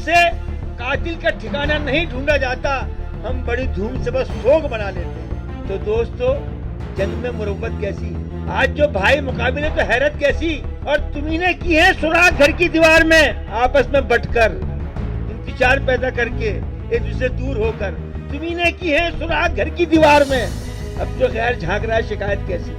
हमसे कातिल का ठिकाना नहीं ढूंढा जाता, हम बड़ी धूम से बस शोक मना लेते हैं। तो दोस्तों, जंग में मुरब्बत कैसी, आज जो भाई मुकाबले तो हैरत कैसी, और तुम्ही ने की है सुराख घर की दीवार में, आपस में बटकर इंतजार पैदा करके एक दूसरे दूर होकर, तुम्ही ने की है सुराख घर की दीवार में। अब जो गैर झांक रहा है, शिकायत कैसी।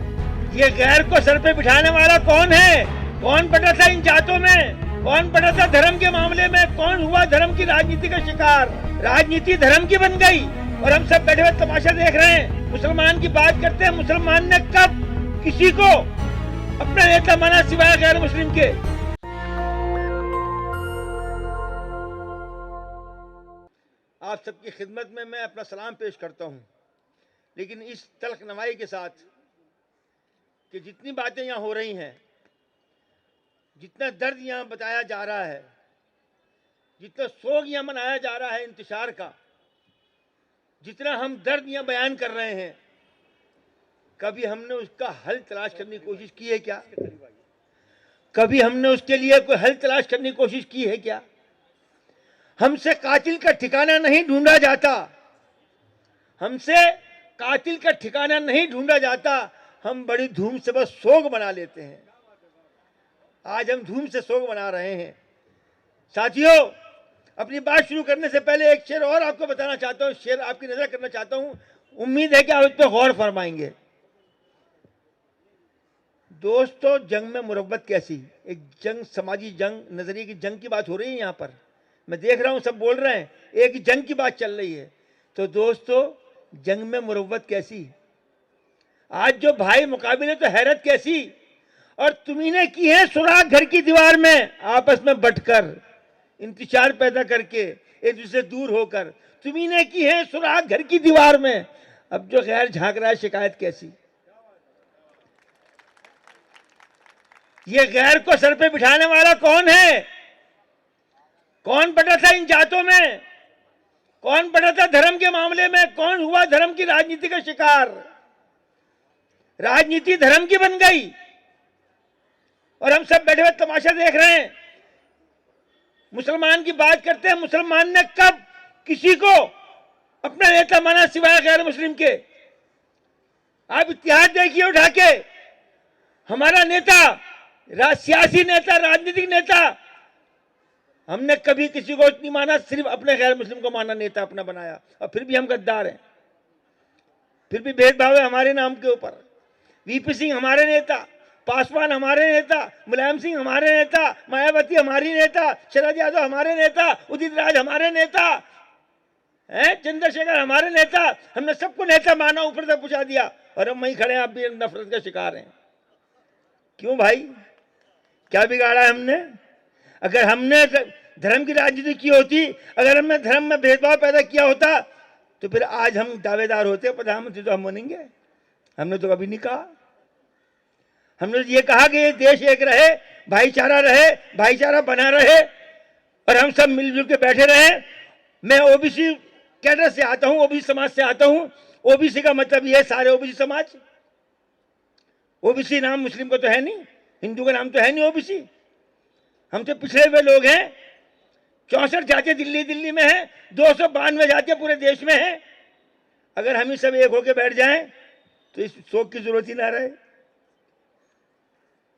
ये गैर को सर पे बिठाने वाला कौन है? कौन पड़ा था इन जातों में? कौन पड़ा था धर्म के मामले में? कौन हुआ धर्म की राजनीति का शिकार? राजनीति धर्म की बन गई और हम सब बैठे हुए तमाशा देख रहे हैं। मुसलमान की बात करते हैं, मुसलमान ने कब किसी को अपना नेता माना सिवाय गैर मुस्लिम के? आप सबकी खिदमत में मैं अपना सलाम पेश करता हूं, लेकिन इस तल्ख नवाई के साथ कि जितनी बातें यहाँ हो रही हैं, जितना दर्द यहाँ बताया जा रहा है, जितना शोक यहाँ मनाया जा रहा है इंतशार का, जितना हम दर्द यहाँ बयान कर रहे हैं, कभी हमने उसका हल तलाश करने की कोशिश की है क्या? कभी हमने उसके लिए कोई हल तलाश करने की कोशिश की है क्या? हमसे कातिल का ठिकाना नहीं ढूंढा जाता, हमसे कातिल का ठिकाना नहीं ढूंढा जाता, हम बड़ी धूम से बस शोक मना लेते हैं। आज हम धूम से शोक मना रहे हैं। साथियों, अपनी बात शुरू करने से पहले एक शेर और आपको बताना चाहता हूं, शेर आपकी नजर करना चाहता हूं, उम्मीद है कि आप इस पर गौर फरमाएंगे। दोस्तों, जंग में मुरब्बत कैसी, एक जंग, समाजी जंग, नजरिए की जंग की बात हो रही है यहाँ पर। मैं देख रहा हूं सब बोल रहे हैं, एक जंग की बात चल रही है। तो दोस्तों, जंग में मुरब्बत कैसी, आज जो भाई मुकाबले तो हैरत कैसी, और तुम्ही ने की है सुराख घर की दीवार में, आपस में बटकर इंतजार पैदा करके एक दूसरे दूर होकर, तुम्ही ने की है सुराख घर की दीवार में। अब जो गैर झांक रहा है, शिकायत कैसी। ये गैर को सर पे बिठाने वाला कौन है? कौन पड़ा था इन जातों में? कौन पड़ा था धर्म के मामले में? कौन हुआ धर्म की राजनीति का शिकार? राजनीति धर्म की बन गई और हम सब बैठे हुए तमाशा देख रहे हैं। मुसलमान की बात करते हैं, मुसलमान ने कब किसी को अपना नेता माना सिवाय गैर मुस्लिम के? आप इतिहास देखिए उठा के। हमारा नेता, सियासी नेता, राजनीतिक नेता, हमने कभी किसी को नहीं माना, सिर्फ अपने गैर मुस्लिम को माना, नेता अपना बनाया, और फिर भी हम गद्दार हैं, फिर भी भेदभाव है हमारे नाम के ऊपर। वीपी सिंह हमारे नेता, पासवान हमारे नेता, मुलायम सिंह हमारे नेता, मायावती हमारी नेता, शरद यादव हमारे नेता, उदित राज हमारे नेता हैं, चंद्रशेखर हमारे नेता। हमने सबको नेता माना, ऊपर तक पहुंचा दिया, और हम वहीं खड़े हैं, आप भी नफरत का शिकार हैं। क्यों भाई, क्या बिगाड़ा है हमने? अगर हमने धर्म की राजनीति की होती, अगर हमने धर्म में भेदभाव पैदा किया होता, तो फिर आज हम दावेदार होते, प्रधानमंत्री तो हम बनेंगे। हमने तो कभी नहीं कहा। हमने ये कहा कि ये देश एक रहे, भाईचारा रहे, भाईचारा बना रहे, और हम सब मिलजुल के बैठे रहे। मैं ओबीसी कैडर से आता हूं, ओबीसी समाज से आता हूं। ओबीसी का मतलब ये है सारे ओबीसी समाज। ओबीसी नाम मुस्लिम को तो है नहीं, हिंदू का नाम तो है नहीं ओबीसी। हम तो पिछड़े हुए लोग हैं। 64 जातियां दिल्ली में हैं, 292 जातियां पूरे देश में हैं। अगर हम ही सब एक होके बैठ जाएं तो इस शोक की जरूरत ही ना रहे।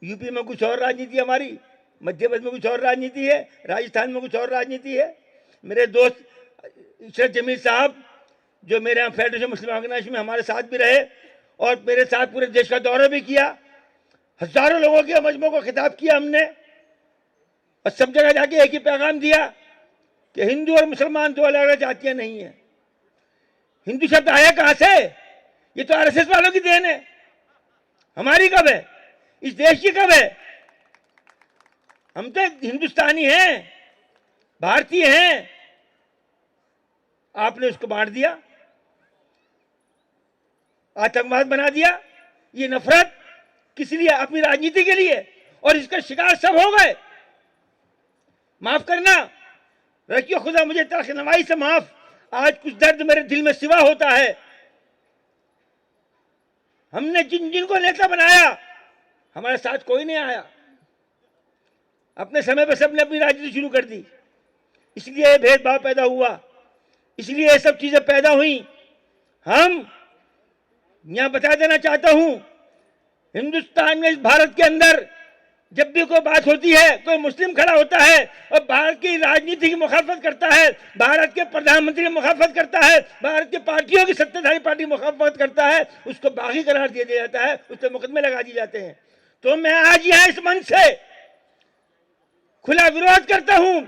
यूपी में कुछ और राजनीति हमारी, मध्य प्रदेश में कुछ और राजनीति है, राजस्थान में कुछ और राजनीति है। मेरे दोस्त इशरत जमील साहब, जो मेरे यहाँ फेडरेशन मुस्लिम ऑर्गेनाइजेशन में हमारे साथ भी रहे और मेरे साथ पूरे देश का दौरा भी किया, हजारों लोगों के मजमों को खिताब किया हमने, और सब जगह जाके एक ही पैगाम दिया कि हिंदू और मुसलमान दो अलग अलग जातियां नहीं है। हिंदू शब्द आया कहां से? ये तो आरएसएस वालों की देन है, हमारी कब है? इस देश की कब है? हम तो हिंदुस्तानी हैं, भारतीय हैं। आपने उसको बांट दिया, आतंकवाद बना दिया। ये नफरत किस लिए? अपनी राजनीति के लिए, और इसका शिकार सब हो गए। माफ करना, रखियो खुदा मुझे तल्ख नवाई से माफ। आज कुछ दर्द मेरे दिल में सिवा होता है। हमने जिन जिनको नेता बनाया, हमारे साथ कोई नहीं आया। अपने समय पर सबने अपनी राजनीति शुरू कर दी। इसलिए भेदभाव पैदा हुआ, इसलिए ये सब चीजें पैदा हुई। हम यहां बता देना चाहता हूं, हिंदुस्तान में, इस भारत के अंदर जब भी कोई बात होती है, कोई मुस्लिम खड़ा होता है और भारत की राजनीति की मुखालफत करता है, भारत के प्रधानमंत्री की मुखालफत करता है, भारत की पार्टियों की सत्ताधारी पार्टी मुखालफत करता है, उसको बागी करार दे दिया जाता है, उससे मुकदमे लगा दिए जाते हैं। तो मैं आज यहां इस मंच से खुला विरोध करता हूं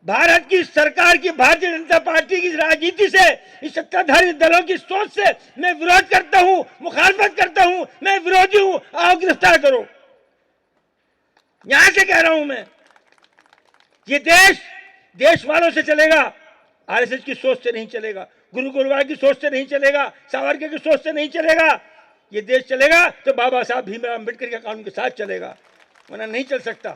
भारत की सरकार की, भारतीय जनता पार्टी की राजनीति से, इस सत्ताधारी दलों की सोच से मैं विरोध करता हूं, मुखालफत करता हूं, मैं विरोधी हूं। आओ गिरफ्तार करो। यहां से कह रहा हूं मैं, ये देश वालों से चलेगा, आरएसएस की सोच से नहीं चलेगा, गुरु गोरवाल की सोच से नहीं चलेगा, सावरकर की सोच से नहीं चलेगा। ये देश चलेगा तो बाबा साहब भीमराव अम्बेडकर के कानून के साथ चलेगा, वरना नहीं चल सकता।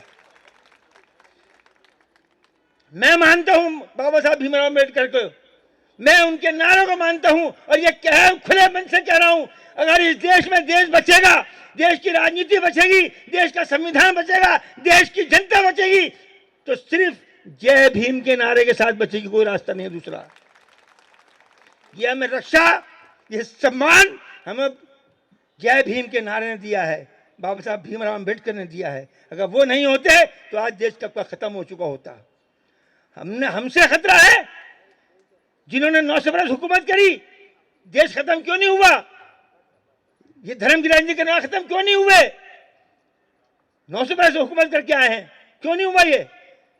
मैं मानता हूं बाबा साहब भीमराव अम्बेडकर को, मैं उनके नारों को मानता हूं और ये खुले मन से कह रहा हूं, अगर इस देश में देश बचेगा, देश की राजनीति बचेगी, देश का संविधान बचेगा, देश की जनता बचेगी, तो सिर्फ जय भीम के नारे के साथ बचेगी, कोई रास्ता नहीं है दूसरा। ये हमें रक्षा, ये सम्मान हमें जय भीम के नारे ने दिया है, बाबा साहब भीमराव अम्बेडकर ने दिया है। अगर वो नहीं होते तो आज देश कब का खत्म हो चुका होता। हमसे खतरा है, जिन्होंने 900 बरस हुकूमत करी, देश खत्म क्यों नहीं हुआ? ये धर्म की राजनीति करने वाले खत्म क्यों नहीं हुए? 900 बरस हुकूमत करके आए हैं, क्यों नहीं हुआ? ये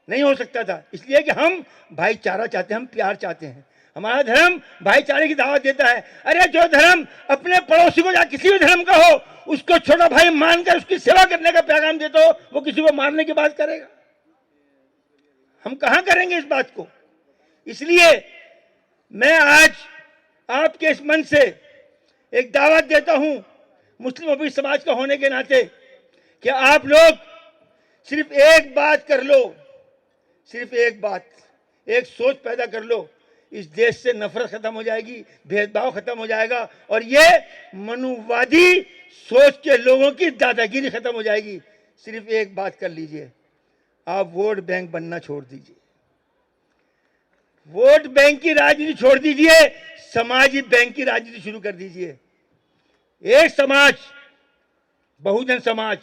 नहीं हो सकता था, इसलिए कि हम भाईचारा चाहते हैं, हम प्यार चाहते हैं। हमारा धर्म भाईचारे की दावत देता है। अरे जो धर्म अपने पड़ोसी को, या किसी भी धर्म का हो, उसको छोटा भाई मानकर उसकी सेवा करने का पैगाम देता हो, वो किसी को मारने की बात करेगा? हम कहां करेंगे इस बात को? इसलिए मैं आज आपके इस मन से एक दावत देता हूं, मुस्लिम अभी समाज का होने के नाते, कि आप लोग सिर्फ एक बात कर लो, सिर्फ एक बात, एक सोच पैदा कर लो। इस देश से नफरत खत्म हो जाएगी, भेदभाव खत्म हो जाएगा, और ये मनुवादी सोच के लोगों की दादागिरी खत्म हो जाएगी। सिर्फ एक बात कर लीजिए, आप वोट बैंक बनना छोड़ दीजिए, वोट बैंक की राजनीति छोड़ दीजिए, समाजी बैंक की राजनीति शुरू कर दीजिए। एक समाज, बहुजन समाज,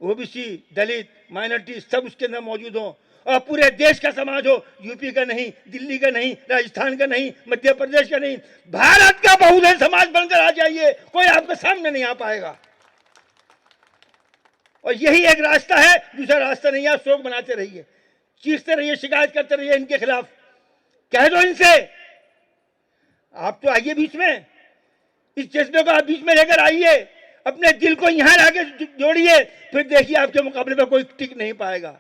ओबीसी, दलित, माइनॉरिटी सब उसके अंदर मौजूद हो, और पूरे देश का समाज हो, यूपी का नहीं, दिल्ली का नहीं, राजस्थान का नहीं, मध्य प्रदेश का नहीं, भारत का बहुजन समाज बनकर आ जाइए, कोई आपके सामने नहीं आ पाएगा। और यही एक रास्ता है, दूसरा रास्ता नहीं है। आप शोक बनाते रहिए, चीखते रहिए, शिकायत करते रहिए इनके खिलाफ, कह दो इनसे, आप तो आइए बीच में, इस जज्बे को आप बीच में लेकर आइए, अपने दिल को यहां लाके जोड़िए, फिर देखिए आपके मुकाबले में कोई टिक नहीं पाएगा।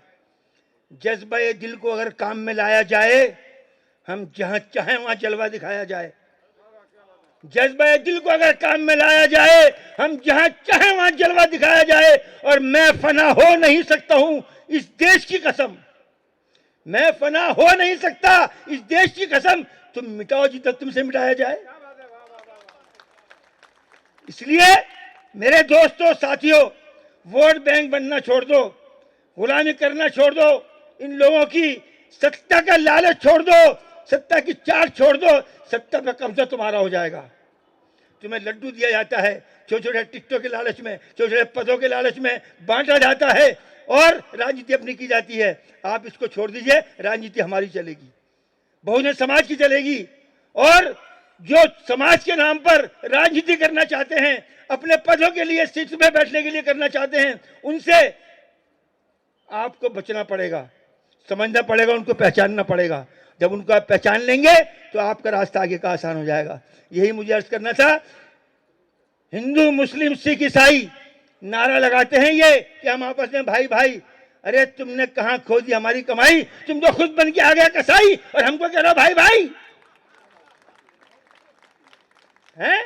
जज्बे दिल को अगर काम में लाया जाए, हम जहां चाहे वहां जलवा दिखाया जाए। जज्बे दिल को अगर काम में लाया जाए, हम जहां चाहे वहां जलवा दिखाया जाए। और मैं फना हो नहीं सकता हूं इस देश की कसम, मैं फना हो नहीं सकता इस देश की कसम। तुम मिटाओ जितना तुमसे मिटाया जाए। इसलिए मेरे दोस्तों, साथियों, वोट बैंक बनना छोड़ दो, गुलामी करना छोड़ दो, इन लोगों की सत्ता का लालच छोड़ दो, सत्ता की चाट छोड़ दो, सत्ता पर कब्जा तुम्हारा हो जाएगा। तुम्हें लड्डू दिया जाता है, छोटे छोटे टिकटों के लालच में, छोटे छोटे पदों के लालच में बांटा जाता है, और राजनीति अपनी की जाती है। आप इसको छोड़ दीजिए, राजनीति हमारी चलेगी, बहुजन समाज की चलेगी। और जो समाज के नाम पर राजनीति करना चाहते हैं, अपने पदों के लिए, सीट में बैठने के लिए करना चाहते हैं, उनसे आपको बचना पड़ेगा, समझना पड़ेगा, उनको पहचानना पड़ेगा। जब उनको आप पहचान लेंगे तो आपका रास्ता आगे का आसान हो जाएगा। यही मुझे अर्ज करना था। हिंदू, मुस्लिम, सिख, ईसाई नारा लगाते हैं ये कि हम आपस में भाई भाई। अरे तुमने कहां खो दी हमारी कमाई? तुम तो खुद बन के आ गया कसाई, और हमको कह रहे हो भाई भाई हैं?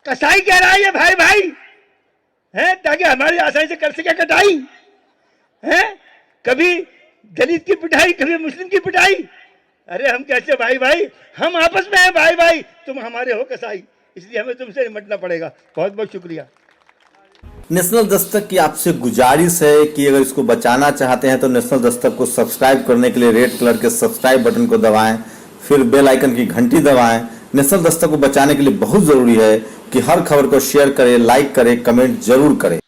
कसाई कह रहा है ये भाई भाई हैं, ताकि हमारी आसानी से कर सके कटाई हैं। कभी दलित की पिटाई, कभी मुस्लिम की पिटाई। अरे हम कैसे भाई भाई? हम आपस में हैं भाई भाई, तुम हमारे हो कसाई। इसलिए हमें तुमसे निपटना पड़ेगा। बहुत बहुत शुक्रिया। नेशनल दस्तक की आपसे गुजारिश है कि अगर इसको बचाना चाहते हैं तो नेशनल दस्तक को सब्सक्राइब करने के लिए रेड कलर के सब्सक्राइब बटन को दबाएं, फिर बेल आइकन की घंटी दबाएं। नेशनल दस्तक को बचाने के लिए बहुत जरूरी है कि हर खबर को शेयर करें, लाइक करें, कमेंट जरूर करें।